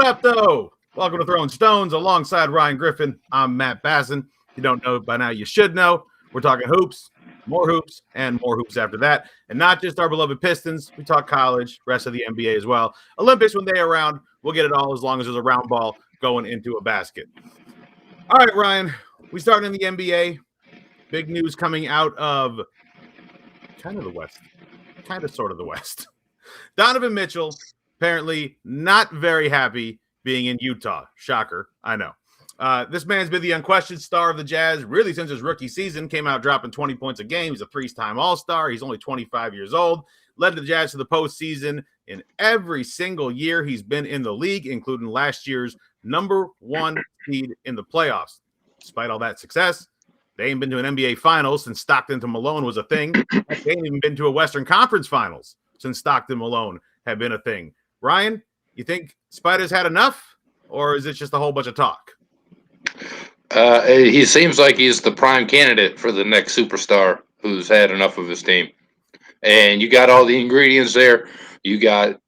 up, though? Welcome to Throwin Stones alongside Ryan Griffin. I'm Matt Basson. If you don't know by now, you should know. We're talking hoops, and more hoops after that. And not just our beloved Pistons. We talk college, rest of the NBA as well. Olympics when they're around. We'll get it all as long as there's a round ball going into a basket. All right, Ryan. We start in the NBA. Big news coming out of kind of the West. Kind of sort of the West. Donovan Mitchell apparently not very happy being in Utah. Shocker, I know. This man's been the unquestioned star of the Jazz really since his rookie season. Came out dropping 20 points a game. He's a three-time All-Star. He's only 25 years old. Led the Jazz to the postseason in every single year he's been in the league, including last year's number one seed in the playoffs. Despite all that success, they ain't been to an NBA Finals since Stockton to Malone was a thing. They ain't even been to a Western Conference Finals since Stockton Malone had been a thing. Ryan, you think Spida's had enough, or is it just a whole bunch of talk? He seems like he's the prime candidate for the next superstar who's had enough of his team. And you got all the ingredients there. You got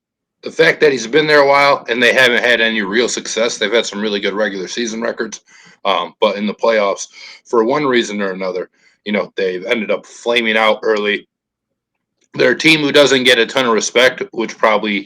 the fact that he's been there a while and they haven't had any real success. They've had some really good regular season records. But in the playoffs, for one reason or another, they've ended up flaming out early. They're a team who doesn't get a ton of respect, which probably,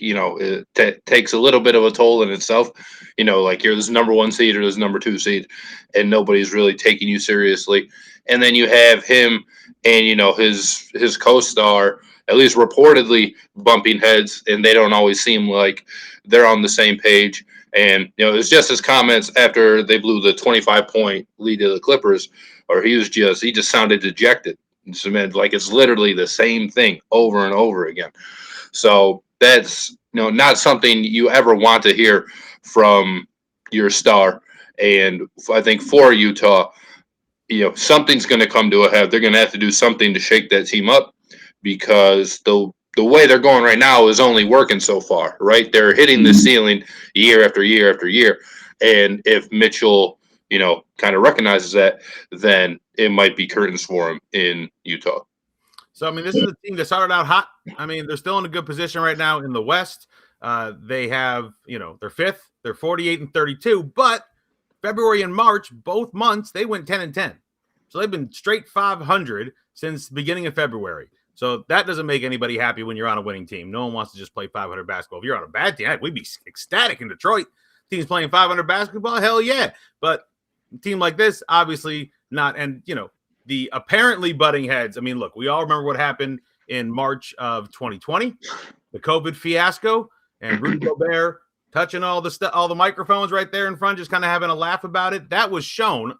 takes a little bit of a toll in itself. Like you're this number one seed or this number two seed, and nobody's really taking you seriously. And then you have him and, his co-star, at least reportedly, bumping heads, and they don't always seem like they're on the same page. And, it's just his comments after they blew the 25-point lead to the Clippers, or he just sounded dejected. Like it's literally the same thing over and over again. So that's not something you ever want to hear from your star. And I think for Utah, something's going to come to a head. They're going to have to do something to shake that team up, because the way they're going right now is only working so far, right? They're hitting the ceiling year after year after year. And if Mitchell, kind of recognizes that, then it might be curtains for him in Utah. So, this is a team that started out hot. They're still in a good position right now in the West. They have, they're fifth. They're 48-32. But February and March, both months, they went 10-10. So they've been straight 500 since the beginning of February. So that doesn't make anybody happy when you're on a winning team. No one wants to just play 500 basketball. If you're on a bad team, we'd be ecstatic in Detroit. Teams playing 500 basketball, hell yeah. But a team like this, obviously not. And, the apparently butting heads. Look, we all remember what happened in March of 2020, the COVID fiasco, and Rudy Gobert touching all the microphones right there in front, just kind of having a laugh about it. That was shown,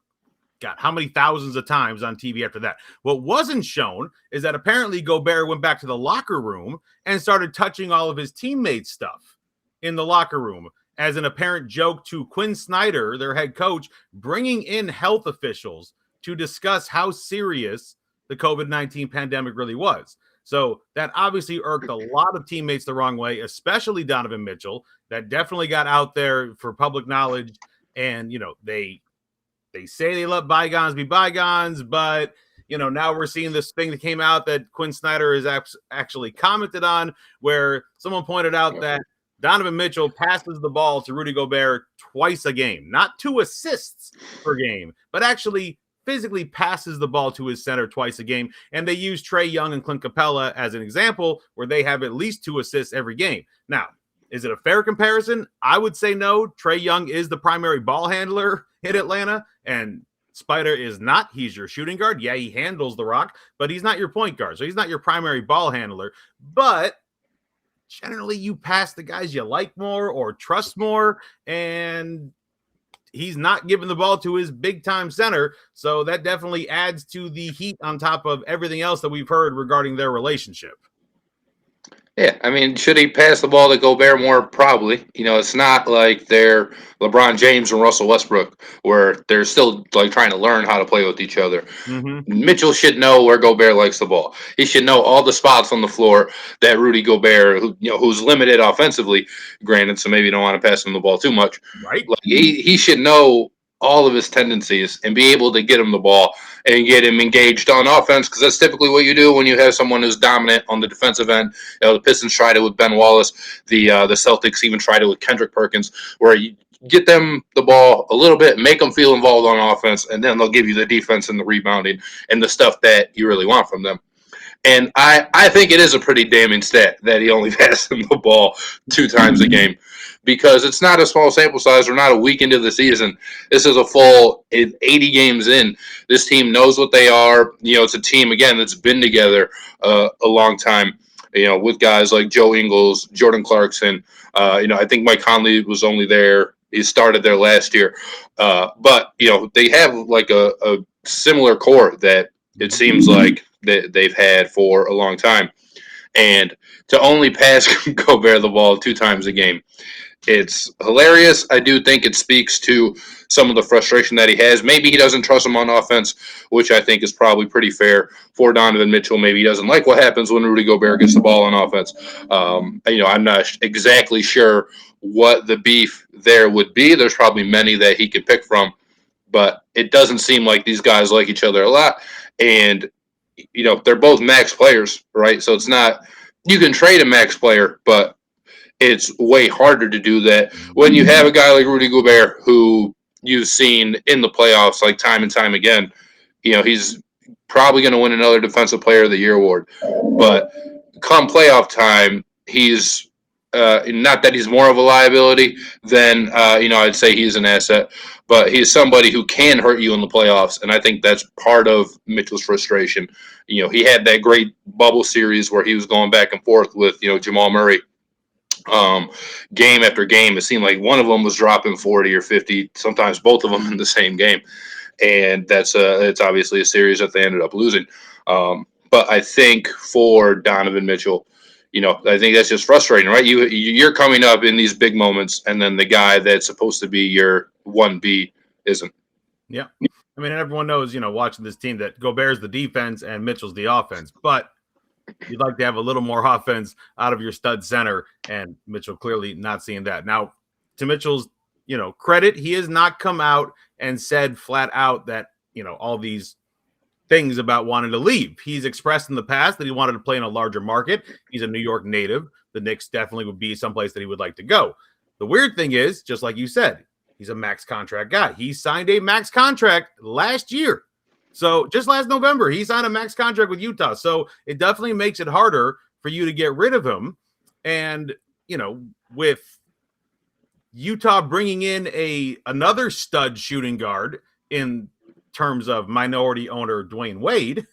God, how many thousands of times on TV after that? What wasn't shown is that apparently Gobert went back to the locker room and started touching all of his teammates' stuff in the locker room as an apparent joke to Quinn Snyder, their head coach, bringing in health officials to discuss how serious the COVID-19 pandemic really was. So that obviously irked a lot of teammates the wrong way, especially Donovan Mitchell. That definitely got out there for public knowledge. And, they say they let bygones be bygones, but, now we're seeing this thing that came out that Quinn Snyder has actually commented on, where someone pointed out that Donovan Mitchell passes the ball to Rudy Gobert twice a game, not 2 assists per game, but actually physically passes the ball to his center twice a game. And they use Trae Young and Clint Capella as an example, where they have at least 2 assists every game. Now, is it a fair comparison? I would say no. Trae Young is the primary ball handler in Atlanta, and Spida is not. He's your shooting guard. Yeah, he handles the rock, but he's not your point guard. So he's not your primary ball handler. But generally, you pass the guys you like more or trust more, and he's not giving the ball to his big-time center, so that definitely adds to the heat on top of everything else that we've heard regarding their relationship. Yeah, should he pass the ball to Gobert more? Probably. It's not like they're LeBron James and Russell Westbrook, where they're still trying to learn how to play with each other. Mm-hmm. Mitchell should know where Gobert likes the ball. He should know all the spots on the floor that Rudy Gobert, who's limited offensively, granted, so maybe you don't want to pass him the ball too much. Right. He should know all of his tendencies and be able to get him the ball and get him engaged on offense, because that's typically what you do when you have someone who's dominant on the defensive end. The Pistons tried it with Ben Wallace. The Celtics even tried it with Kendrick Perkins, where you get them the ball a little bit, make them feel involved on offense, and then they'll give you the defense and the rebounding and the stuff that you really want from them. And I think it is a pretty damning stat that he only passed him the ball 2 times a game, because it's not a small sample size. We're not a week into the season. This is a full 80 games in. This team knows what they are. It's a team, again, that's been together a long time, with guys like Joe Ingles, Jordan Clarkson. I think Mike Conley was only there. He started there last year. But they have like a similar core that it seems like that they've had for a long time. And to only pass Gobert the ball 2 times a game, it's hilarious. I do think it speaks to some of the frustration that he has. Maybe he doesn't trust him on offense, which I think is probably pretty fair for Donovan Mitchell. Maybe he doesn't like what happens when Rudy Gobert gets the ball on offense. I'm not exactly sure what the beef there would be. There's probably many that he could pick from, but it doesn't seem like these guys like each other a lot. And they're both max players, right? So it's not, you can trade a max player, but it's way harder to do that when you have a guy like Rudy Gobert, who you've seen in the playoffs like time and time again. He's probably going to win another Defensive Player of the Year award, but come playoff time, he's not that he's more of a liability than I'd say he's an asset, but he's somebody who can hurt you in the playoffs, and I think that's part of Mitchell's frustration. He had that great bubble series where he was going back and forth with Jamal Murray. Game after game, it seemed like one of them was dropping 40 or 50, sometimes both of them in the same game, and it's obviously a series that they ended up losing. But I think for Donovan Mitchell, I think that's just frustrating, right? You're coming up in these big moments, and then the guy that's supposed to be your 1B isn't. Yeah. I mean, everyone knows, watching this team, that Gobert's the defense and Mitchell's the offense, but you'd like to have a little more offense out of your stud center, and Mitchell clearly not seeing that. Now, to Mitchell's, credit, he has not come out and said flat out that, all these things about wanting to leave. He's expressed in the past that he wanted to play in a larger market. He's a New York native. The Knicks definitely would be someplace that he would like to go. The weird thing is, just like you said, he's a max contract guy. He signed a max contract last year. So just last November, he signed a max contract with Utah. So it definitely makes it harder for you to get rid of him. And, with Utah bringing in another stud shooting guard in terms of minority owner Dwayne Wade,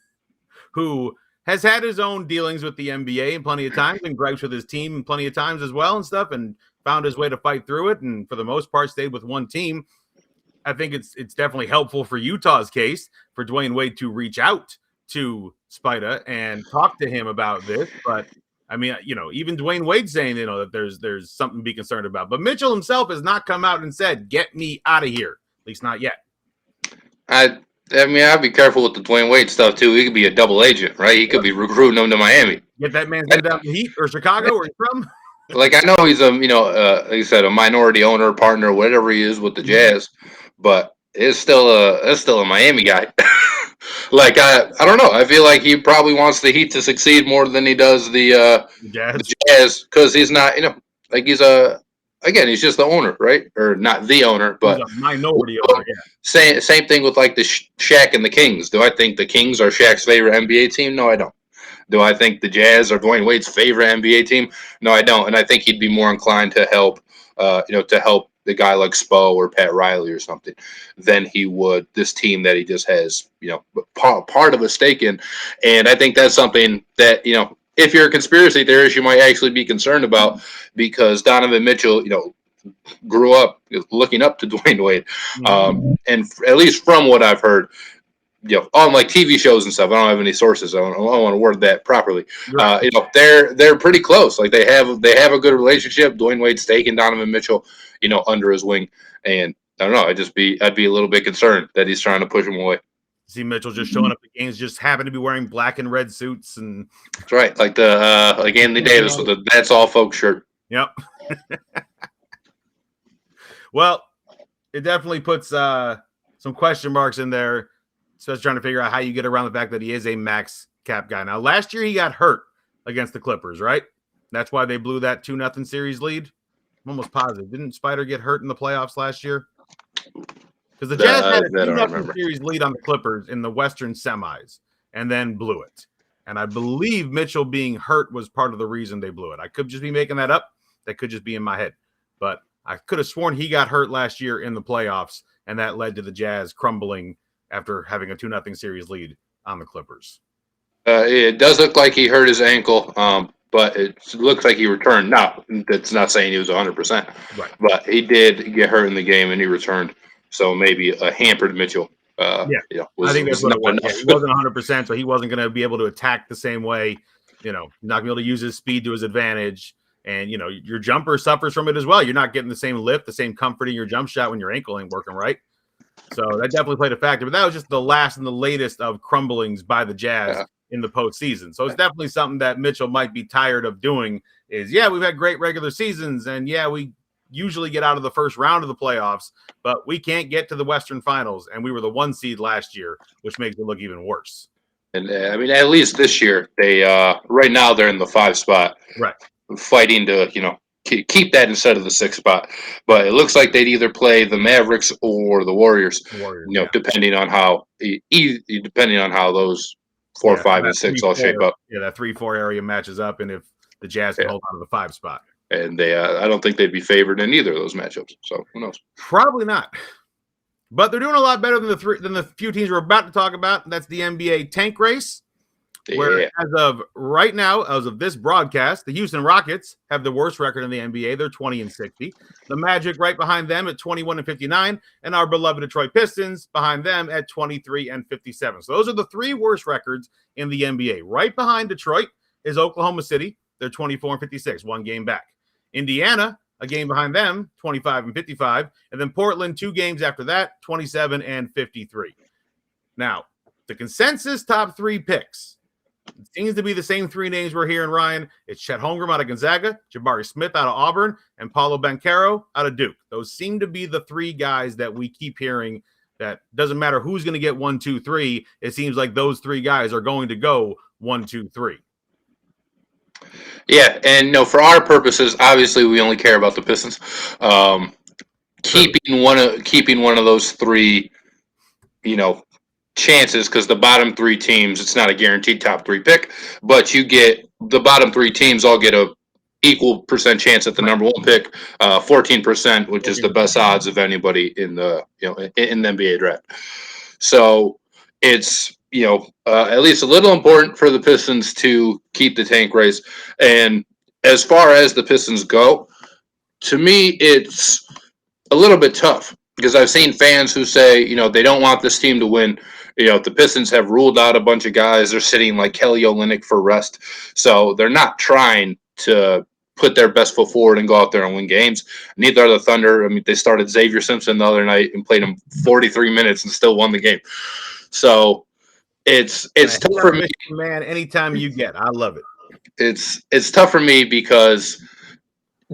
who has had his own dealings with the NBA and plenty of times, and gripes with his team plenty of times as well and stuff, and found his way to fight through it, and for the most part stayed with one team. I think it's definitely helpful for Utah's case for Dwayne Wade to reach out to Spida and talk to him about this. But I mean, even Dwayne Wade saying, that there's something to be concerned about. But Mitchell himself has not come out and said, "Get me out of here." At least not yet. I mean, I'd be careful with the Dwayne Wade stuff too. He could be a double agent, right? He could be recruiting him to Miami. Get that man down to Heat or Chicago, where he's from. Like, I know he's like you said, a minority owner, partner, whatever he is with the Jazz, but it's still a Miami guy. Like, I don't know. I feel like he probably wants the Heat to succeed more than he does the Jazz, because he's not, like, he's just the owner, right? Or not the owner, but he's a minority owner. Yeah. Same thing with like the Shaq and the Kings. Do I think the Kings are Shaq's favorite NBA team? No, I don't. Do I think the Jazz are Dwayne Wade's favorite NBA team? No, I don't. And I think he'd be more inclined to help, to help the guy like Spo or Pat Riley or something than he would this team that he just has, part of a stake in. And I think that's something that, if you're a conspiracy theorist, you might actually be concerned about, because Donovan Mitchell, grew up looking up to Dwayne Wade. And at least from what I've heard, on like TV shows and stuff, I don't have any sources. I don't want to word that properly. Right. They're pretty close. Like they have a good relationship. Dwayne Wade's taking Donovan Mitchell, under his wing. And I don't know. I'd be a little bit concerned that he's trying to push him away. See Mitchell just showing up at games, just happen to be wearing black and red suits, and that's right, like the like Anthony Davis with the "That's All Folks" shirt. Yep. Well, it definitely puts some question marks in there especially trying to figure out how you get around the fact that he is a max cap guy. Now, last year he got hurt against the Clippers, right? That's why they blew that 2-0 series lead. I'm almost positive. Didn't Spider get hurt in the playoffs last year? Because the Jazz had a 2-0 series lead on the Clippers in the Western semis and then blew it. And I believe Mitchell being hurt was part of the reason they blew it. I could just be making that up. That could just be in my head. But I could have sworn he got hurt last year in the playoffs, and that led to the Jazz crumbling after having a 2-0 series lead on the Clippers. It does look like he hurt his ankle, but it looks like he returned. Now, that's not saying he was 100%, right? But he did get hurt in the game, and he returned. So maybe a hampered Mitchell. I think that's what it was. Yeah, he wasn't 100%, so he wasn't going to be able to attack the same way. Not going to be able to use his speed to his advantage. And, your jumper suffers from it as well. You're not getting the same lift, the same comfort in your jump shot when your ankle ain't working right. So that definitely played a factor. But that was just the last and the latest of crumblings by the Jazz in the postseason. So it's definitely something that Mitchell might be tired of doing is, we've had great regular seasons. And, we usually get out of the first round of the playoffs, but we can't get to the Western Finals, and we were the 1 seed last year, which makes it look even worse. And I mean, at least this year, they right now they're in the 5 spot, right, fighting to keep that instead of the 6 spot. But it looks like they'd either play the Mavericks or the Warriors. Depending on how those 4, 5, and 6 all shape up. Yeah, that 3-4 area matches up, and if the Jazz can hold on to the 5 spot. And they, I don't think they'd be favored in either of those matchups. So who knows? Probably not. But they're doing a lot better than the few teams we're about to talk about. That's the NBA tank race. Where as of right now, as of this broadcast, the Houston Rockets have the worst record in the NBA. They're 20-60. The Magic right behind them at 21-59, and our beloved Detroit Pistons behind them at 23-57. So those are the 3 worst records in the NBA. Right behind Detroit is Oklahoma City. They're 24-56, 1 game back. Indiana, a game behind them, 25-55. And then Portland, 2 games after that, 27-53. Now, the consensus top 3 picks. It seems to be the same 3 names we're hearing, Ryan. It's Chet Holmgren out of Gonzaga, Jabari Smith out of Auburn, and Paolo Banchero out of Duke. Those seem to be the 3 guys that we keep hearing that doesn't matter who's going to get 1, 2, 3. It seems like those 3 guys are going to go 1, 2, 3. Yeah, and for our purposes, obviously we only care about the Pistons. Keeping one of those 3, chances, because the bottom 3 teams, it's not a guaranteed top 3 pick, but you get the bottom 3 teams all get a equal percent chance at the number 1 pick, 14%, which is the best odds of anybody in the in the NBA draft. So it's at least a little important for the Pistons to keep the tank race. And as far as the Pistons go, to me, it's a little bit tough because I've seen fans who say, they don't want this team to win. The Pistons have ruled out a bunch of guys. They're sitting like Kelly Olynyk for rest. So they're not trying to put their best foot forward and go out there and win games. Neither are the Thunder. I mean, they started Xavier Simpson the other night and played him 43 minutes and still won the game. So it's tough for me, man. Anytime you get, I love it. It's tough for me because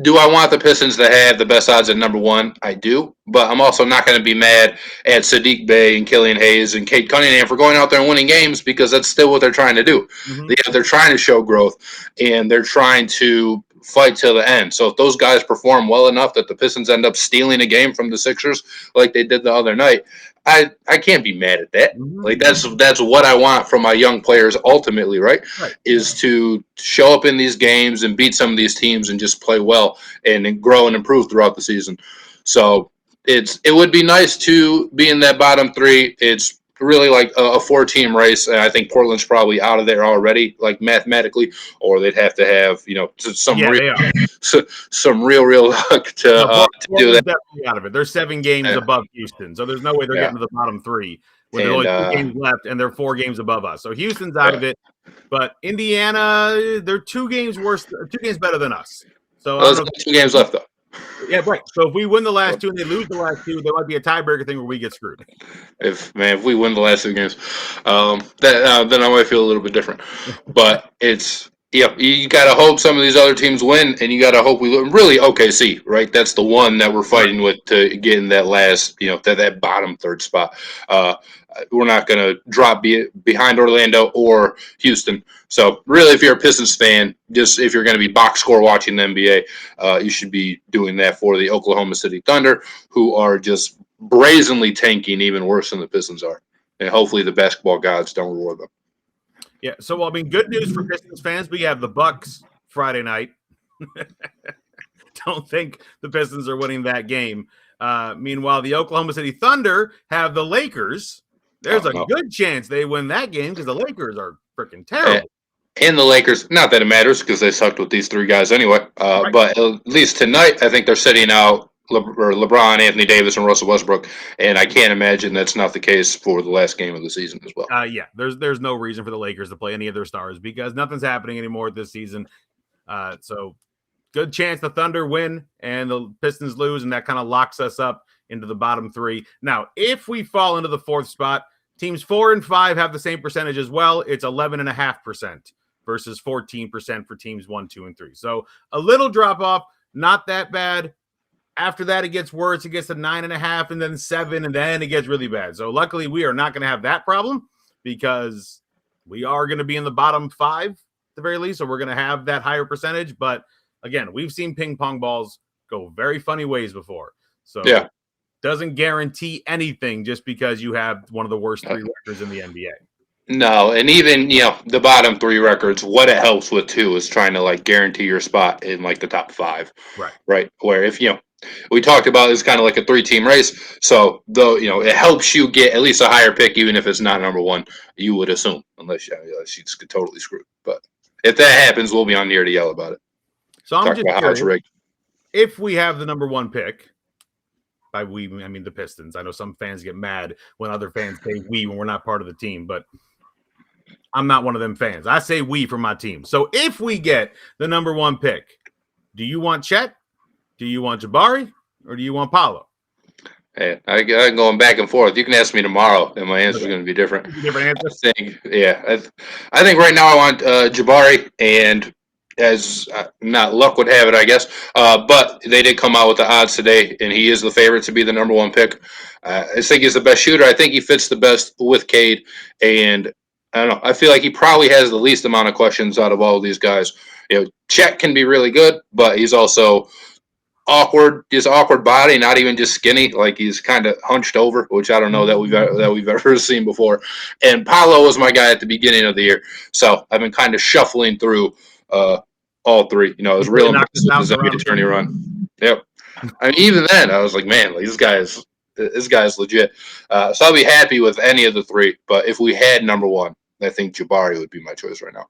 do I want the Pistons to have the best odds at number 1? I do, but I'm also not going to be mad at Sadiq Bey and Killian Hayes and Kate Cunningham for going out there and winning games because that's still what they're trying to do. Mm-hmm. They're trying to show growth and they're trying to fight till the end. So if those guys perform well enough that the Pistons end up stealing a game from the Sixers like they did the other night, I can't be mad at that. Mm-hmm. Like that's what I want from my young players ultimately, right? Is to show up in these games and beat some of these teams and just play well and grow and improve throughout the season. So it would be nice to be in that bottom 3. It's really like a 4-team race, and I think Portland's probably out of there already, like mathematically, or they'd have to have some real luck to do that. Definitely out of it. They're 7 games above Houston, so there's no way they're getting to the bottom 3 when there's only 2 games left, and they're 4 games above us. So Houston's out of it, but Indiana, they're 2 games worse, 2 games better than us. So there's 2 games left though. Yeah, right. So if we win the last 2 and they lose the last 2, there might be a tiebreaker thing where we get screwed. If we win the last 2 games, then I might feel a little bit different. But it's you got to hope some of these other teams win, and you got to hope we really OKC, right? That's the one that we're fighting with to get in that last, that bottom 3rd spot. we're not going to drop behind Orlando or Houston. So really, if you're a Pistons fan, just if you're going to be box score watching the NBA, you should be doing that for the Oklahoma City Thunder, who are just brazenly tanking even worse than the Pistons are. And hopefully the basketball gods don't reward them. Yeah, so well, I mean, good news for Pistons fans. We have the Bucks Friday night. Don't think the Pistons are winning that game. Meanwhile, the Oklahoma City Thunder have the Lakers. There's a good chance they win that game because the Lakers are freaking terrible. And the Lakers, not that it matters because they sucked with these three guys anyway. Right. But at least tonight, I think they're sitting out LeBron, Anthony Davis, and Russell Westbrook. And I can't imagine that's not the case for the last game of the season as well. Yeah, there's no reason for the Lakers to play any of their stars because nothing's happening anymore this season. So good chance the Thunder win and the Pistons lose, and that kind of locks us up into the bottom three. Now, if we fall into the fourth spot, teams 4 and 5 have the same percentage as well. It's 11.5% versus 14% for teams 1, 2, and 3. So a little drop off, not that bad. After that, it gets worse. It gets to 9.5 and then 7, and then it gets really bad. So luckily, we are not going to have that problem because we are going to be in the bottom 5 at the very least. So we're going to have that higher percentage. But again, we've seen ping pong balls go very funny ways before. So yeah, doesn't guarantee anything just because you have one of the worst 3 records in the NBA. No, and even, the bottom 3 records, what it helps with too is trying to like guarantee your spot in like the top 5. Right. Where if, we talked about it's kind of like a 3-team race. So though, it helps you get at least a higher pick, even if it's not number 1, you would assume, unless you get totally screwed. But if that happens, we'll be on the air to yell about it. So I'm just curious, if we have the number 1 pick, by we, I mean the Pistons. I know some fans get mad when other fans say we when we're not part of the team, but I'm not one of them fans. I say we for my team. So if we get the number 1 pick, do you want Chet? Do you want Jabari? Or do you want Paolo? Hey, I'm going back and forth. You can ask me tomorrow, and my answer is going to be different. Different answer? I think right now I want Jabari, and as not luck would have it, I guess. But they did come out with the odds today, and he is the favorite to be the number 1 pick. I think he's the best shooter. I think he fits the best with Cade, and I don't know. I feel like he probably has the least amount of questions out of all of these guys. Chet can be really good, but he's also awkward, just awkward body, not even just skinny. Like he's kind of hunched over, which I don't know that we've ever seen before. And Paolo was my guy at the beginning of the year, so I've been kind of shuffling through all 3. It was real impressive his NBA tourney run. Yep. I mean, even then, I was like, man, like, this guy's legit. So I'll be happy with any of the 3. But if we had number 1, I think Jabari would be my choice right now.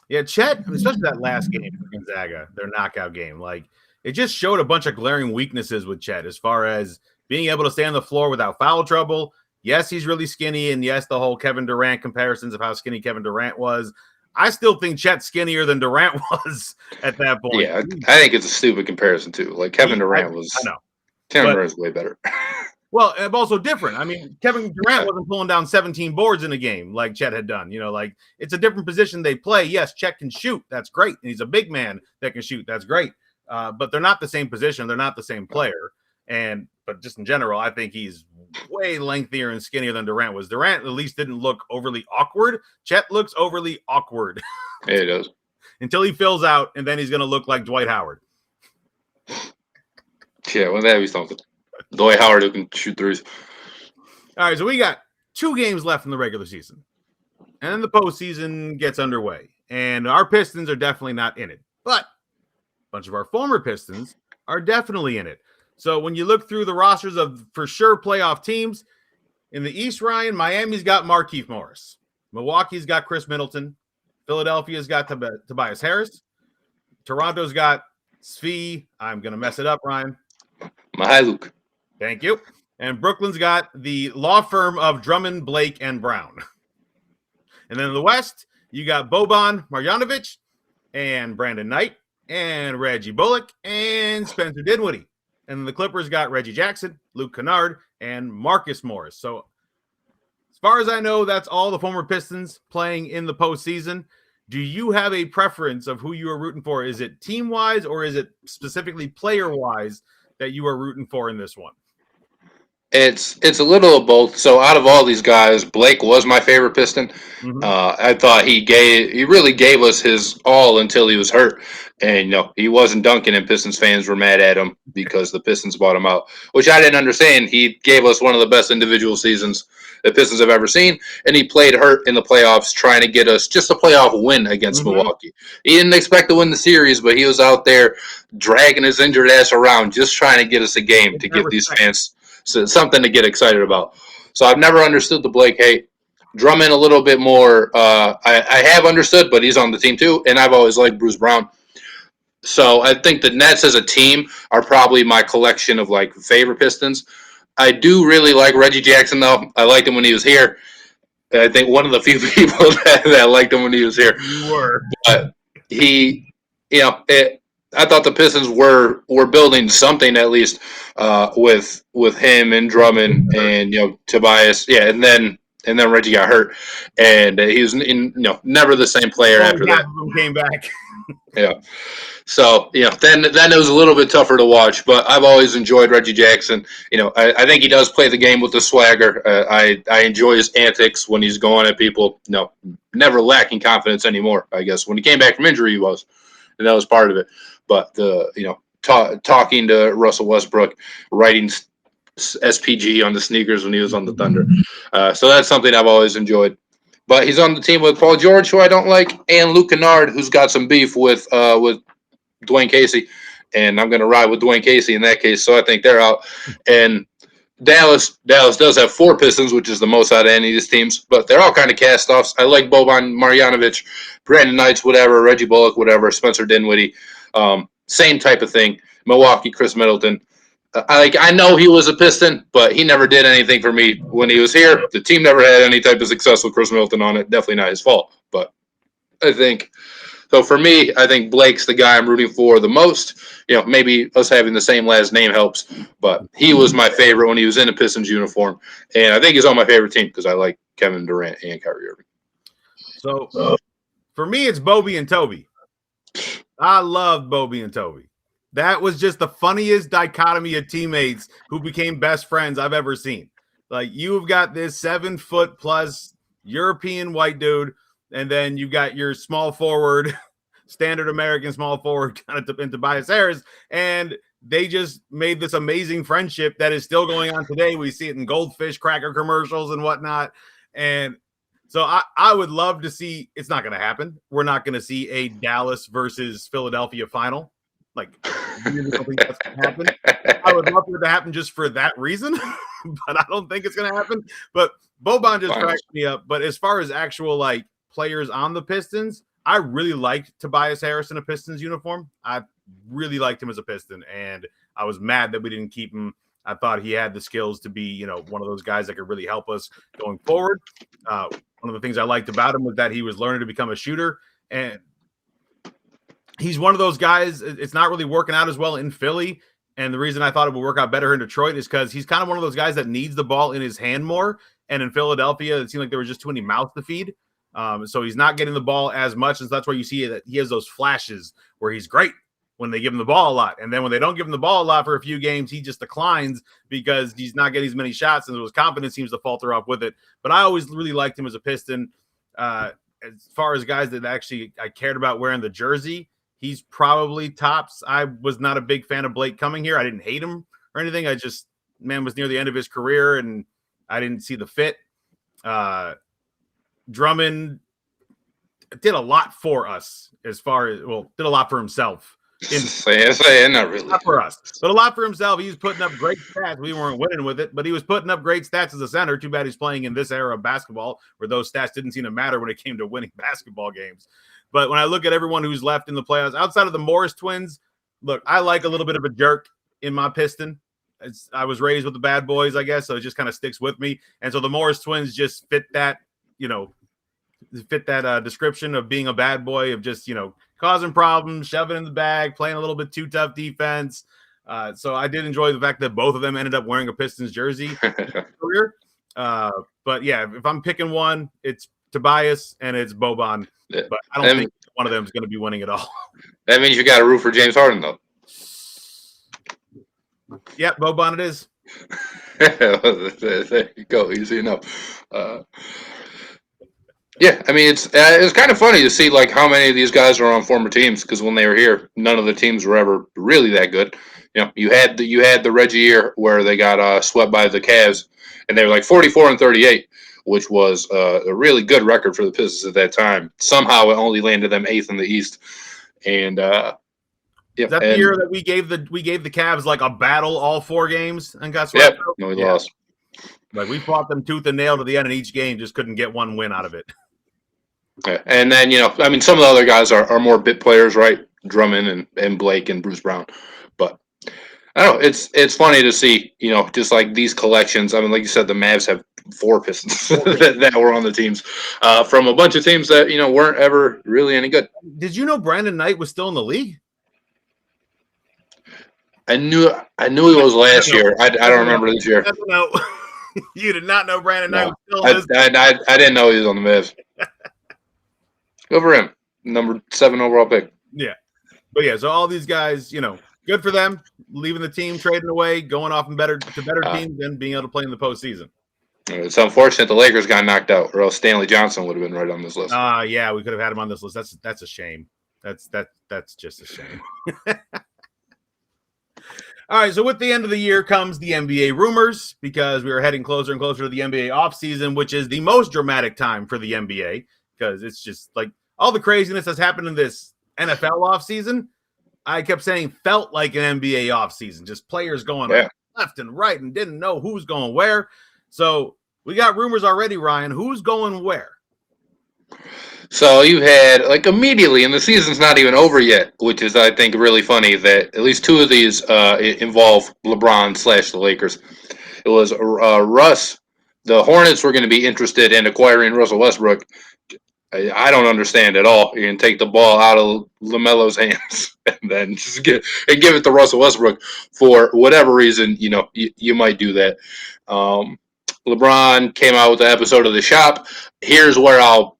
Yeah, Chet, especially that last game for Gonzaga, their knockout game, like it just showed a bunch of glaring weaknesses with Chet as far as being able to stay on the floor without foul trouble. Yes, he's really skinny, and yes, the whole Kevin Durant comparisons of how skinny Kevin Durant was. I still think Chet's skinnier than Durant was at that point. Yeah, I think it's a stupid comparison too. Like Kevin Durant was. I know. Kevin Durant's way better. Well, also different. I mean, Kevin Durant wasn't pulling down 17 boards in a game like Chet had done. Like it's a different position they play. Yes, Chet can shoot. That's great. And he's a big man that can shoot. That's great. But they're not the same position. They're not the same player. But just in general, I think he's way lengthier and skinnier than Durant was. Durant at least didn't look overly awkward. Chet looks overly awkward. Yeah, he does. Until he fills out, and then he's going to look like Dwight Howard. Yeah, well, that'd be something. Dwight Howard who can shoot threes. All right, so we got 2 games left in the regular season. And then the postseason gets underway. And our Pistons are definitely not in it. But a bunch of our former Pistons are definitely in it. So when you look through the rosters of for sure playoff teams, in the East, Ryan, Miami's got Markieff Morris. Milwaukee's got Chris Middleton. Philadelphia's got Tobias Harris. Toronto's got Svi. I'm going to mess it up, Ryan. Mihailuk. Thank you. And Brooklyn's got the law firm of Drummond, Blake, and Brown. And then in the West, you got Boban Marjanovic and Brandon Knight and Reggie Bullock and Spencer Dinwiddie. And then the Clippers got Reggie Jackson, Luke Kennard, and Marcus Morris. So as far as I know, that's all the former Pistons playing in the postseason. Do you have a preference of who you are rooting for? Is it team-wise or is it specifically player-wise that you are rooting for in this one? It's a little of both. So out of all these guys, Blake was my favorite Piston. Mhm. I thought he really gave us his all until he was hurt, and he wasn't dunking, and Pistons fans were mad at him because the Pistons bought him out, which I didn't understand. He gave us one of the best individual seasons the Pistons have ever seen, and he played hurt in the playoffs trying to get us just a playoff win against Mhm. Milwaukee. He didn't expect to win the series, but he was out there dragging his injured ass around just trying to get us a game to give these fans something to get excited about. So I've never understood the Blake hate. Drummond a little bit more. I have understood, but he's on the team too, and I've always liked Bruce Brown. So I think the Nets as a team are probably my collection of like favorite Pistons. I do really like Reggie Jackson though. I liked him when he was here. I think one of the few people that liked him when he was here. You were. But he, I thought the Pistons were building something at least with him and Drummond and Tobias, and then Reggie got hurt, and he was never the same player after Half that. of them came back. Yeah. So then it was a little bit tougher to watch, but I've always enjoyed Reggie Jackson. I think he does play the game with the swagger. I enjoy his antics when he's going at people. Never lacking confidence anymore. I guess when he came back from injury, he was, and that was part of it. But talking to Russell Westbrook, writing SPG on the sneakers when he was on the Thunder. So that's something I've always enjoyed. But he's on the team with Paul George, who I don't like, and Luke Kennard, who's got some beef with Dwayne Casey, and I'm going to ride with Dwayne Casey in that case. So I think they're out. And Dallas does have 4 Pistons, which is the most out of any of these teams, but they're all kind of cast-offs. I like Boban Marjanovic, Brandon Knights, whatever, Reggie Bullock, whatever, Spencer Dinwiddie. Same type of thing. Milwaukee, Chris Middleton. I know he was a Piston, but he never did anything for me when he was here. The team never had any type of success with Chris Middleton on it. Definitely not his fault, but I think so. For me, I think Blake's the guy I'm rooting for the most. Maybe us having the same last name helps, but he was my favorite when he was in a Pistons uniform, and I think he's on my favorite team because I like Kevin Durant and Kyrie Irving. So for me, it's Bobby and Toby. I love Bobby and Toby. That was just the funniest dichotomy of teammates who became best friends I've ever seen. Like, you've got this 7-foot+ European white dude, and then you got your small forward, standard American small forward kind of in Tobias Harris, and they just made this amazing friendship that is still going on today. We see it in Goldfish cracker commercials and whatnot. And so I would love to see. It's not going to happen. We're not going to see a Dallas versus Philadelphia final. Like, I really don't think that's going to happen. I would love for it to happen just for that reason, but I don't think it's going to happen. But Boban just cracked me up. But as far as actual like players on the Pistons, I really liked Tobias Harris in a Pistons uniform. I really liked him as a Piston, and I was mad that we didn't keep him. I thought he had the skills to be, one of those guys that could really help us going forward. One of the things I liked about him was that he was learning to become a shooter, and he's one of those guys. It's not really working out as well in Philly. And the reason I thought it would work out better in Detroit is because he's kind of one of those guys that needs the ball in his hand more. And in Philadelphia, it seemed like there was just too many mouths to feed. So he's not getting the ball as much. And so that's why you see that he has those flashes where he's great when they give him the ball a lot. And then when they don't give him the ball a lot for a few games, he just declines because he's not getting as many shots, and his confidence seems to falter off with it. But I always really liked him as a Piston. As far as guys that actually I cared about wearing the jersey, he's probably tops. I was not a big fan of Blake coming here. I didn't hate him or anything. I just, was near the end of his career, and I didn't see the fit. Drummond did a lot for us did a lot for himself. Not really. Not for us, but a lot for himself. He was putting up great stats. We weren't winning with it, but he was putting up great stats as a center. Too bad he's playing in this era of basketball where those stats didn't seem to matter when it came to winning basketball games. But when I look at everyone who's left in the playoffs, outside of the Morris twins, look, I like a little bit of a jerk in my Piston. I was raised with the bad boys, I guess, so it just kind of sticks with me. And so the Morris twins just fit that, description of being a bad boy, of just, causing problems, shoving in the bag, playing a little bit too tough defense. So I did enjoy the fact that both of them ended up wearing a Pistons jersey in their career. But yeah, if I'm picking one, it's Tobias and it's Boban. But I don't think one of them is going to be winning it all. That means you got to root for James Harden, though. Yep, Boban it is. There you go. Easy enough. Yeah, I mean it's kind of funny to see like how many of these guys are on former teams because when they were here, none of the teams were ever really that good. You had the Reggie year where they got swept by the Cavs, and they were like 44-38, which was a really good record for the Pistons at that time. Somehow it only landed them 8th in the East, and yeah, Is that the and year that we gave the Cavs like a battle all 4 games and got yeah, swept out? no, we Yeah. lost. Like we fought them tooth and nail to the end of each game, just couldn't get one win out of it. Yeah. And then I mean, some of the other guys are more bit players, right? Drummond and Blake and Bruce Brown, but I don't know. It's funny to see, just like these collections. I mean, like you said, the Mavs have 4 Pistons that were on the teams from a bunch of teams that weren't ever really any good. Did you know Brandon Knight was still in the league? I knew he was last year. I don't remember this year. No, you did not know Brandon Knight was still in this. I didn't know he was on the Mavs. Go for him, number 7 overall pick. Yeah, but yeah, so all these guys, good for them, leaving the team, trading away, going off to better teams, and being able to play in the postseason. It's unfortunate the Lakers got knocked out, or else Stanley Johnson would have been right on this list. Yeah, we could have had him on this list. That's a shame. That's just a shame. All right, so with the end of the year comes the NBA rumors because we are heading closer and closer to the NBA offseason, which is the most dramatic time for the NBA because it's just like all the craziness that's happened in this NFL offseason. I kept saying felt like an NBA offseason, just players going left and right and didn't know who's going where. So we got rumors already, Ryan. Who's going where? So you had like immediately, and the season's not even over yet, which is I think really funny that at least 2 of these involve LeBron / the Lakers. It was Russ. The Hornets were going to be interested in acquiring Russell Westbrook. I don't understand at all. You can take the ball out of LaMelo's hands and then just give it to Russell Westbrook for whatever reason. You might do that. LeBron came out with the episode of The Shop. Here's where I'll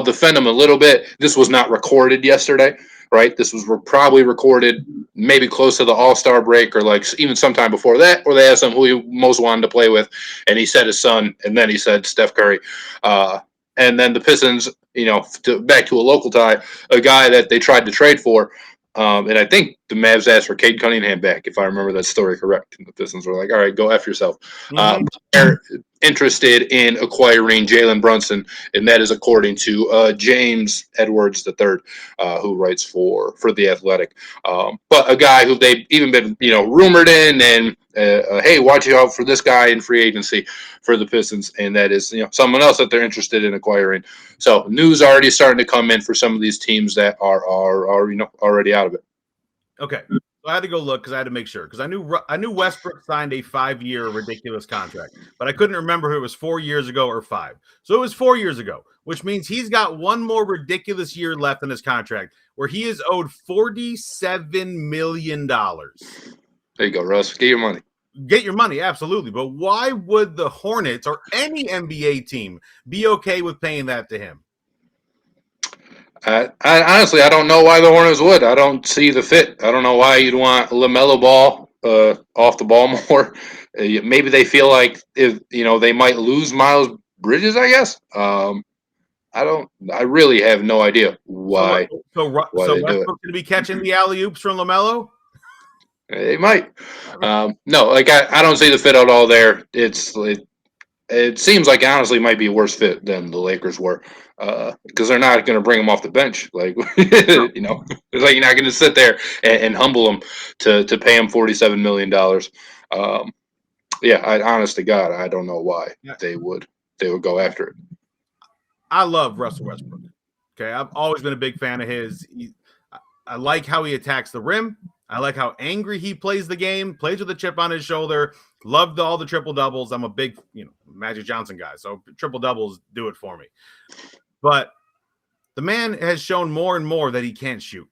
defend him a little bit. This was not recorded yesterday, right? This was probably recorded maybe close to the All-Star break or like even sometime before that, where they asked him who he most wanted to play with, and he said his son, and then he said Steph Curry. And then the Pistons, back to a local tie, a guy that they tried to trade for. And I think the Mavs asked for Cade Cunningham back, if I remember that story correct. And the Pistons were like, all right, go F yourself. They're interested in acquiring Jalen Brunson, and that is according to James Edwards III, who writes for The Athletic. But a guy who they've even been, rumored in and, hey, watch out for this guy in free agency for the Pistons, and that is, someone else that they're interested in acquiring. So news already starting to come in for some of these teams that are already out of it. Okay. So I had to go look because I had to make sure because I knew Westbrook signed a 5-year ridiculous contract, but I couldn't remember if it was 4 years ago or 5. So it was 4 years ago, which means he's got one more ridiculous year left in his contract where he is owed $47 million. There you go, Russ. Get your money. Get your money, absolutely. But why would the Hornets or any NBA team be okay with paying that to him? I honestly, I don't know why the Hornets would. I don't see the fit. I don't know why you'd want LaMelo Ball off the ball more. Maybe they feel like if they might lose Miles Bridges. I guess. I really have no idea why. So Westbrook's going to be catching the alley-oops from LaMelo? They might. No, like I don't see the fit at all there. It seems like honestly might be a worse fit than the Lakers were because they're not going to bring him off the bench. Like it's like you're not going to sit there and humble him to pay him $47 million. Honest to God, I don't know why they would go after it. I love Russell Westbrook. Okay, I've always been a big fan of his. I like how he attacks the rim. I like how angry he plays the game, plays with a chip on his shoulder. Loved all the triple doubles. I'm a big, Magic Johnson guy, so triple doubles do it for me. But the man has shown more and more that he can't shoot.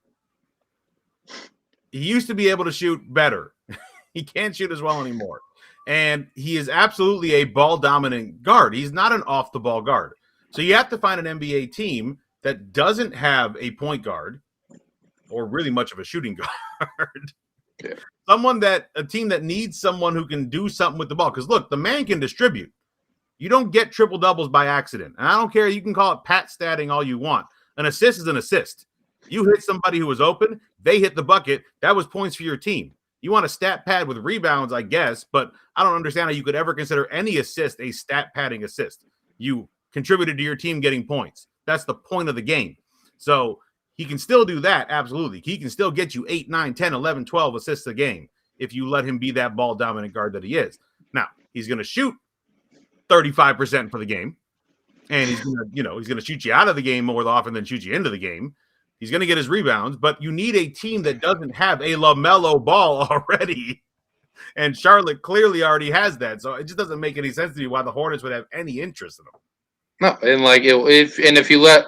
He used to be able to shoot better. He can't shoot as well anymore. And he is absolutely a ball dominant guard. He's not an off the ball guard. So you have to find an NBA team that doesn't have a point guard or really much of a shooting guard. Yeah. a team that needs someone who can do something with the ball. Because look, the man can distribute. You don't get triple doubles by accident. And I don't care. You can call it pat statting all you want. An assist is an assist. You hit somebody who was open, they hit the bucket. That was points for your team. You want a stat pad with rebounds, I guess, but I don't understand how you could ever consider any assist a stat padding assist. You contributed to your team getting points. That's the point of the game. So he can still do that, absolutely. He can still get you 8, 9, 10, 11, 12 assists a game if you let him be that ball dominant guard that he is. Now, he's going to shoot 35% for the game, and he's going to shoot you out of the game more often than shoot you into the game. He's going to get his rebounds, but you need a team that doesn't have a LaMelo Ball already. And Charlotte clearly already has that. So it just doesn't make any sense to me why the Hornets would have any interest in him. No, and like if you let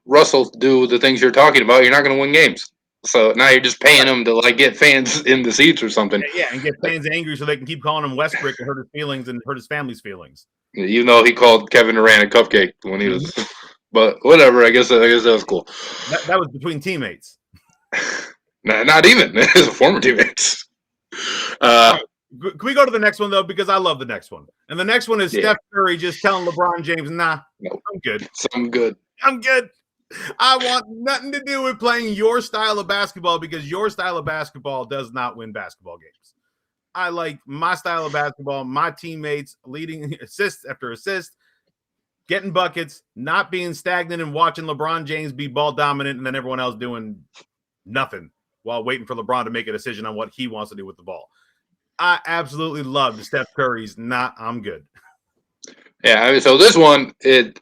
Russell do the things you're talking about, you're not going to win games. So now you're just paying him to like get fans in the seats or something. Yeah, and get fans angry so they can keep calling him Westbrook and hurt his feelings and hurt his family's feelings. You know, he called Kevin Durant a cupcake when he was. But whatever, I guess that was cool. That was between teammates. Not even. It was former teammates. Can we go to the next one, though? Because I love the next one. And the next one is Steph Curry just telling LeBron James, nah, no, I'm good. I'm good. I'm good. I want nothing to do with playing your style of basketball because your style of basketball does not win basketball games. I like my style of basketball, my teammates leading assist after assist, getting buckets, not being stagnant and watching LeBron James be ball dominant and then everyone else doing nothing while waiting for LeBron to make a decision on what he wants to do with the ball. I absolutely love Steph Curry's I'm good. Yeah, I mean, so this one,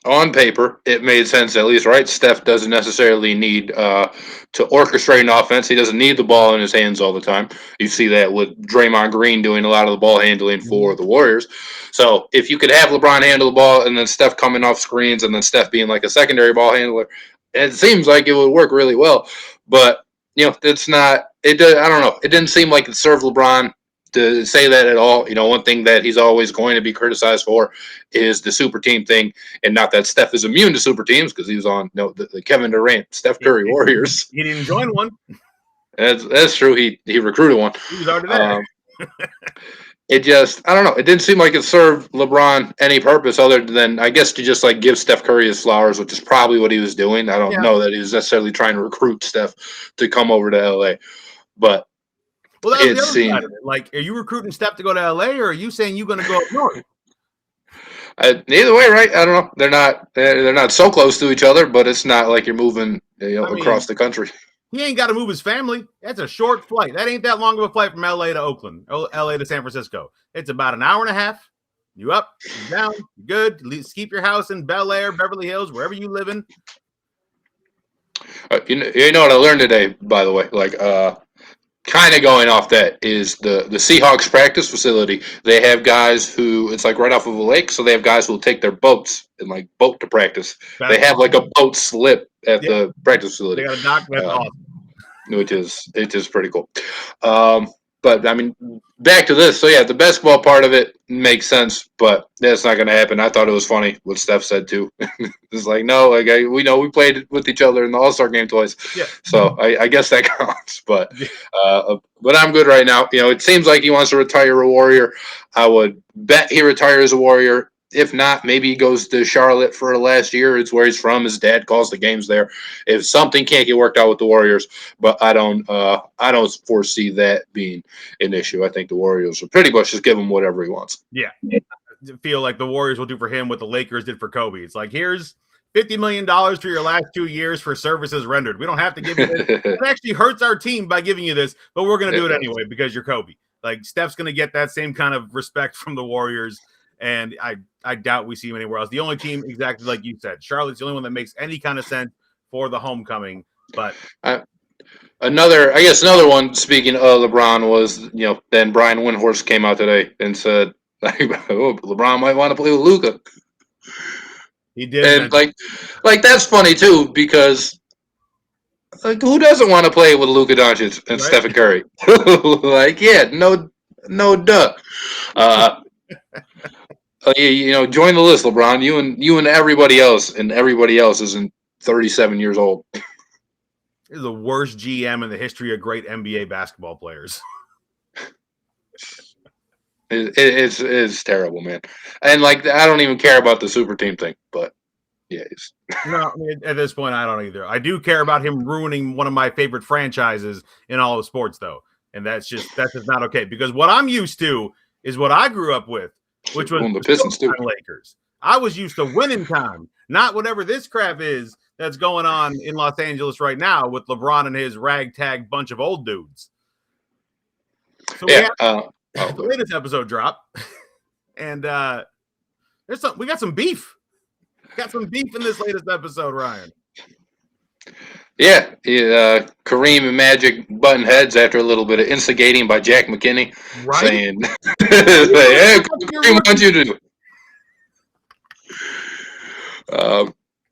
on paper, it made sense at least, right? Steph doesn't necessarily need to orchestrate an offense. He doesn't need the ball in his hands all the time. You see that with Draymond Green doing a lot of the ball handling for the Warriors. So if you could have LeBron handle the ball and then Steph coming off screens and then Steph being like a secondary ball handler, it seems like it would work really well. But, it's not – I don't know. It didn't seem like it served LeBron to say that at all. One thing that he's always going to be criticized for is the super team thing, and not that Steph is immune to super teams because he was on the Kevin Durant, Steph Curry Warriors. He didn't join one. That's true. He recruited one. He was already there. It just, I don't know. It didn't seem like it served LeBron any purpose other than, I guess, to just like give Steph Curry his flowers, which is probably what he was doing. I don't know that he was necessarily trying to recruit Steph to come over to LA, but. Well, that's the other side of it. Like, are you recruiting Steph to go to LA, or are you saying you're going to go up north? Neither way, right? I don't know. They're not so close to each other, but it's not like you're moving across the country. He ain't got to move his family. That's a short flight. That ain't that long of a flight from LA to Oakland, LA to San Francisco. It's about an hour and a half. You up, you down, you good. Keep your house in Bel Air, Beverly Hills, wherever you live in. You know what I learned today, by the way? Like, kind of going off that is the Seahawks practice facility. They have guys who, it's like right off of a lake, so they have guys who will take their boats and like boat to practice. They have like a boat slip at the practice facility. They got a dock. That's awesome. Which is pretty cool. But I mean, back to this. So yeah, the basketball part of it makes sense, but that's not going to happen. I thought it was funny what Steph said too. It's like, no, like we know we played with each other in the All-Star game twice. Yeah. So I guess that counts. But I'm good right now. It seems like he wants to retire a Warrior. I would bet he retires a Warrior. If not, maybe he goes to Charlotte for the last year. It's where he's from. His dad calls the games there. If something can't get worked out with the Warriors, but I don't foresee that being an issue. I think the Warriors will pretty much just give him whatever he wants. Yeah. I feel like the Warriors will do for him what the Lakers did for Kobe. It's like, here's $50 million for your last 2 years for services rendered. We don't have to give you this. It actually hurts our team by giving you this, but we're going to do it anyway because you're Kobe. Like, Steph's going to get that same kind of respect from the Warriors. And I doubt we see him anywhere else. The only team, exactly like you said, Charlotte's the only one that makes any kind of sense for the homecoming. But another one, speaking of LeBron, was, then Brian Windhorst came out today and said, LeBron might want to play with Luka. He did. And like that's funny too, because like who doesn't want to play with Luka Doncic and Stephen Curry? Like, yeah, no duh. Join the list, LeBron. You and everybody else, and everybody else isn't 37 years old. He's the worst GM in the history of great NBA basketball players. It's terrible, man. And like, I don't even care about the super team thing, but yeah, No, I mean, at this point, I don't either. I do care about him ruining one of my favorite franchises in all of sports, though, and that's just not okay. Because what I'm used to is what I grew up with, which was the Pistons too. Lakers. I was used to winning time, not whatever this crap is that's going on in Los Angeles right now with LeBron and his ragtag bunch of old dudes. So yeah, the latest episode drop, and we got some beef. Got some beef in this latest episode, Ryan. Yeah, Kareem and Magic button heads after a little bit of instigating by Jack McKinney, right? saying, "Hey, Kareem wants you to do."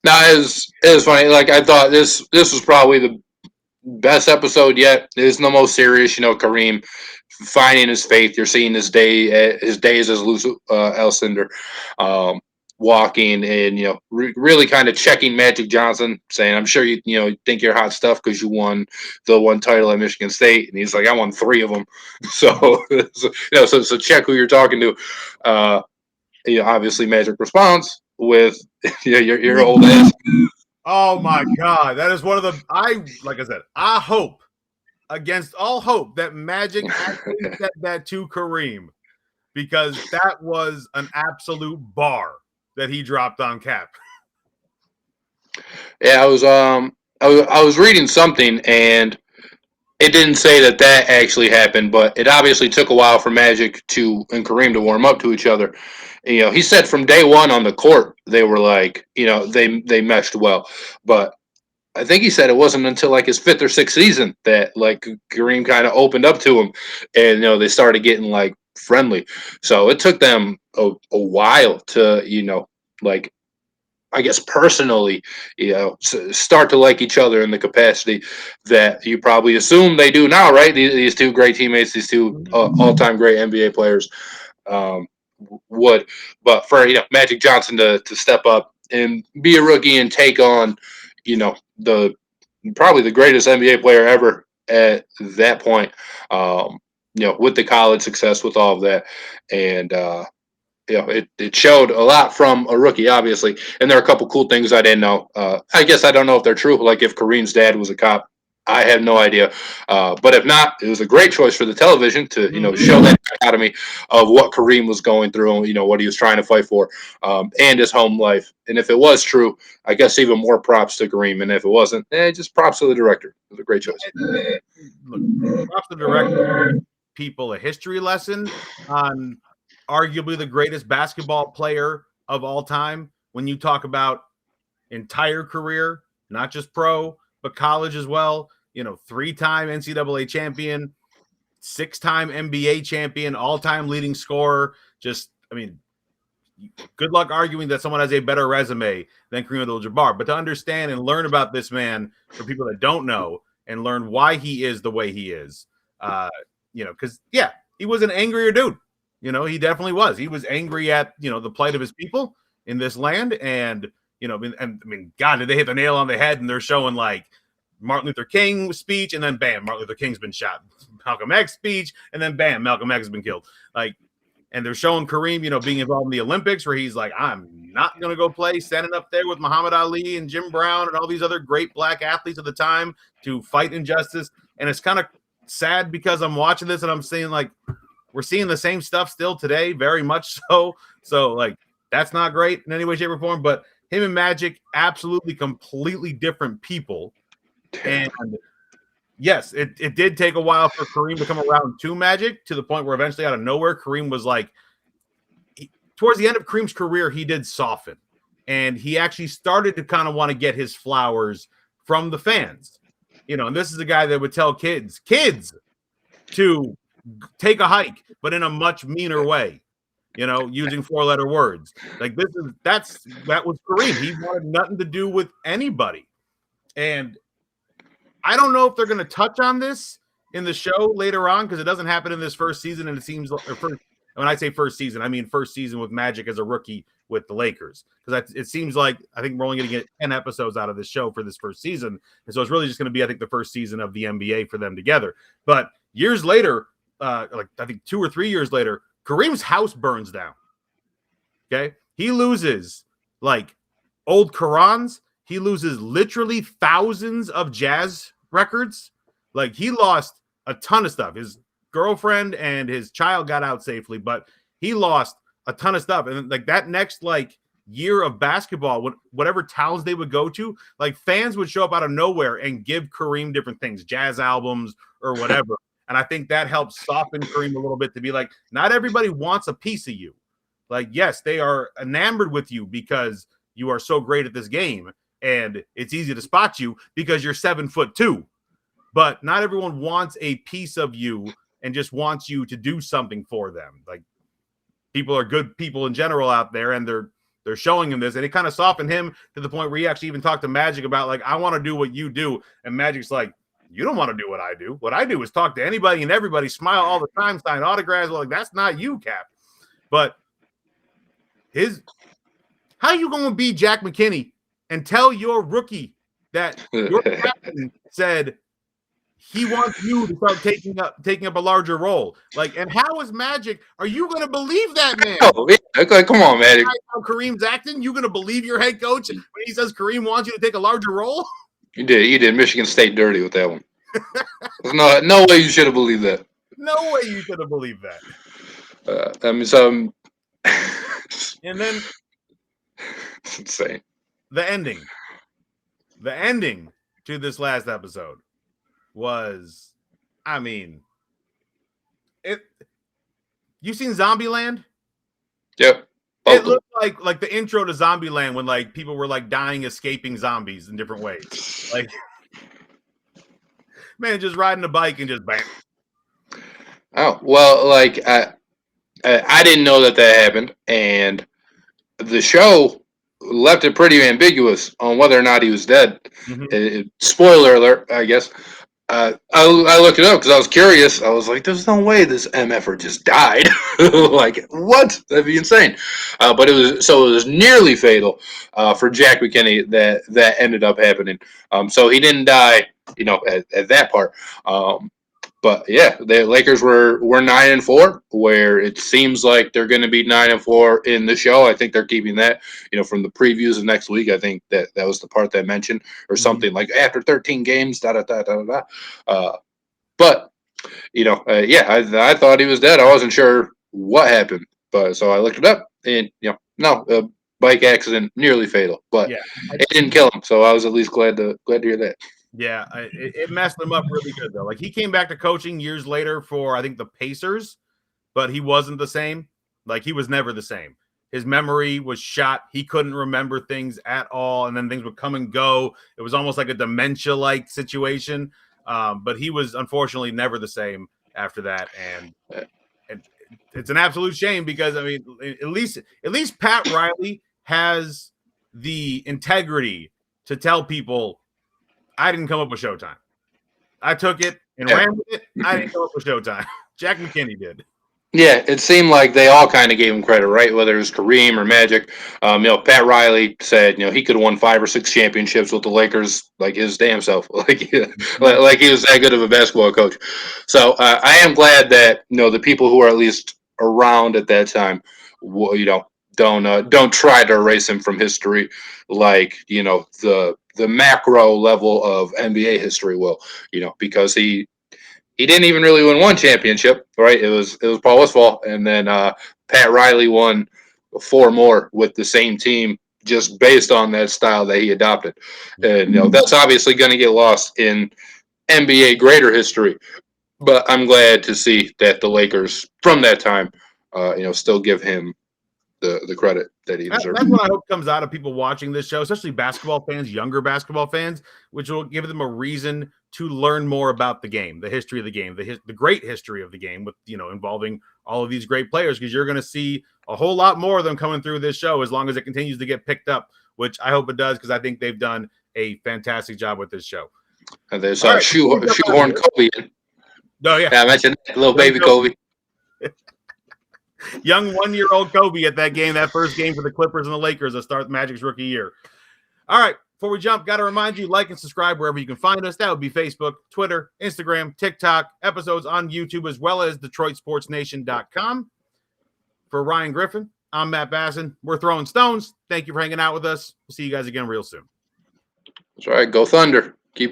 Now it was funny. Like, I thought this was probably the best episode yet. It's the most serious. Kareem finding his faith. You're seeing his days as loose Alcindor, walking and really kind of checking Magic Johnson, saying, "I'm sure you think you're hot stuff because you won the one title at Michigan State," and he's like, "I won 3 of them." So so check who you're talking to. Obviously Magic responds with, your old ass. Oh my God, that is one of the like I said, I hope against all hope that Magic actually said that to Kareem, because that was an absolute bar that he dropped on Cap. Yeah, I was reading something, and it didn't say that actually happened, but it obviously took a while for Magic and Kareem to warm up to each other. He said from day one on the court they were like, they meshed well, but I think he said it wasn't until like his 5th or 6th season that like Kareem kind of opened up to him, and they started getting like friendly. So it took them a while to like, I guess personally, start to like each other in the capacity that you probably assume they do now, right? These 2 great teammates, these 2 all-time great NBA players would. But for Magic Johnson to step up and be a rookie and take on, the probably the greatest NBA player ever at that point, with the college success, with all of that, and it showed a lot from a rookie, obviously. And there are a couple cool things I didn't know. I guess I don't know if they're true. Like if Kareem's dad was a cop, I have no idea. But if not, it was a great choice for the television to, show that dichotomy of what Kareem was going through and, what he was trying to fight for, and his home life. And if it was true, I guess even more props to Kareem. And if it wasn't, just props to the director. It was a great choice. Look, props to the director. People a history lesson on arguably the greatest basketball player of all time. When you talk about entire career, not just pro, but college as well, 3-time NCAA champion, 6-time NBA champion, all-time leading scorer. Just, good luck arguing that someone has a better resume than Kareem Abdul-Jabbar. But to understand and learn about this man, for people that don't know, and learn why he is the way he is, because, he was an angrier dude. He definitely was. He was angry at, the plight of his people in this land. And, God, did they hit the nail on the head? And they're showing like Martin Luther King speech, and then bam, Martin Luther King's been shot. Malcolm X speech, and then bam, Malcolm X has been killed. Like, and they're showing Kareem, being involved in the Olympics, where he's like, I'm not going to go play, standing up there with Muhammad Ali and Jim Brown and all these other great black athletes of the time to fight injustice. And it's kind of sad because I'm watching this and I'm seeing like, we're seeing the same stuff still today, very much so. So, like, that's not great in any way, shape, or form. But him and Magic, absolutely, completely different people. And yes, it did take a while for Kareem to come around to Magic, to the point where eventually, out of nowhere, Kareem was like, towards the end of Kareem's career, he did soften. And he actually started to kind of want to get his flowers from the fans. And this is a guy that would tell kids to take a hike, but in a much meaner way, using 4-letter words. Like that was Kareem. He wanted nothing to do with anybody. And I don't know if they're going to touch on this in the show later on, because it doesn't happen in this first season. And it seems like, when I say first season, I mean first season with Magic as a rookie with the Lakers, because it seems like, I think we're only going to get 10 episodes out of this show for this first season. And so it's really just going to be, I think, the first season of the NBA for them together. But years later, like I think 2 or 3 years later, Kareem's house burns down. Okay. He loses like old Qurans. He loses literally thousands of jazz records. Like he lost a ton of stuff. His girlfriend and his child got out safely, but he lost a ton of stuff. And like that next like year of basketball, whatever towns they would go to, like fans would show up out of nowhere and give Kareem different things, jazz albums or whatever. And I think that helps soften Kareem a little bit to be like, not everybody wants a piece of you. Like, yes, they are enamored with you because you are so great at this game. And it's easy to spot you because you're 7'2". But not everyone wants a piece of you and just wants you to do something for them. Like, people are good people in general out there, and they're showing him this. And it kind of softened him to the point where he actually even talked to Magic about, like, I want to do what you do. And Magic's like, you don't want to do what I do. What I do is talk to anybody and everybody, smile all the time, sign autographs. Well, like, that's not you, Cap. But how you going to be Jack McKinney and tell your rookie that your captain said he wants you to start taking up a larger role? Like, and how is Magic? Are you going to believe that, man? Oh, yeah. Come on, Magic. How Kareem's acting? You going to believe your head coach when he says Kareem wants you to take a larger role? You did Michigan State dirty with that one. There's no way you should have believed that. No way you could have believed that. And then it's insane. The ending to this last episode was, I mean, you seen Zombieland? Yep. It looked like the intro to Zombieland when like people were like dying, escaping zombies in different ways. Like, man, just riding a bike and just bam. Oh, well, like I didn't know that happened, and the show left it pretty ambiguous on whether or not he was dead. Mm-hmm. Spoiler alert, I guess. I looked it up because I was curious. I was like, "There's no way this MFer just died." Like, what? That'd be insane. But it was nearly fatal for Jack McKinney that ended up happening. So he didn't die, at that part. But yeah, the Lakers were 9-4, where it seems like they're going to be 9-4 in the show. I think they're keeping that, from the previews of next week. I think that was the part that I mentioned, or something like after 13 games, da da da da da. But I thought he was dead. I wasn't sure what happened, but so I looked it up, and no, bike accident, nearly fatal, but it didn't kill him. So I was at least glad to hear that. Yeah, it messed him up really good, though. Like, he came back to coaching years later for, I think, the Pacers, but he wasn't the same. Like, he was never the same. His memory was shot. He couldn't remember things at all, and then things would come and go. It was almost like a dementia-like situation, but he was, unfortunately, never the same after that, and it's an absolute shame because, I mean, at least Pat Riley has the integrity to tell people, I didn't come up with Showtime. I took it and ran with it. I didn't come up with Showtime. Jack McKinney did. Yeah, it seemed like they all kind of gave him credit, right? Whether it was Kareem or Magic. Pat Riley said, he could have won 5 or 6 championships with the Lakers, like his damn self, like he was that good of a basketball coach. So I am glad that the people who are at least around at that time, don't try to erase him from history, like the macro level of NBA history will, because he didn't even really win one championship, right? It was Paul Westphal, and then Pat Riley won 4 more with the same team, just based on that style that he adopted. And that's obviously going to get lost in NBA greater history. But I'm glad to see that the Lakers from that time, still give him the credit that he deserves. That's what I hope comes out of people watching this show, especially basketball fans, younger basketball fans, which will give them a reason to learn more about the game, the history of the game, the great history of the game, with involving all of these great players, because you're going to see a whole lot more of them coming through this show as long as it continues to get picked up, which I hope it does, because I think they've done a fantastic job with this show. And there's shoehorn Kobe. Oh yeah, I mentioned little baby Kobe. Young 1-year-old Kobe at that first game for the Clippers and the Lakers to start Magic's rookie year. All right, before we jump, got to remind you, like and subscribe wherever you can find us. That would be Facebook, Twitter, Instagram, TikTok, episodes on YouTube, as well as DetroitSportsNation.com. For Ryan Griffin, I'm Matt Basson. We're Throwing Stones. Thank you for hanging out with us. We'll see you guys again real soon. That's right. Go Thunder.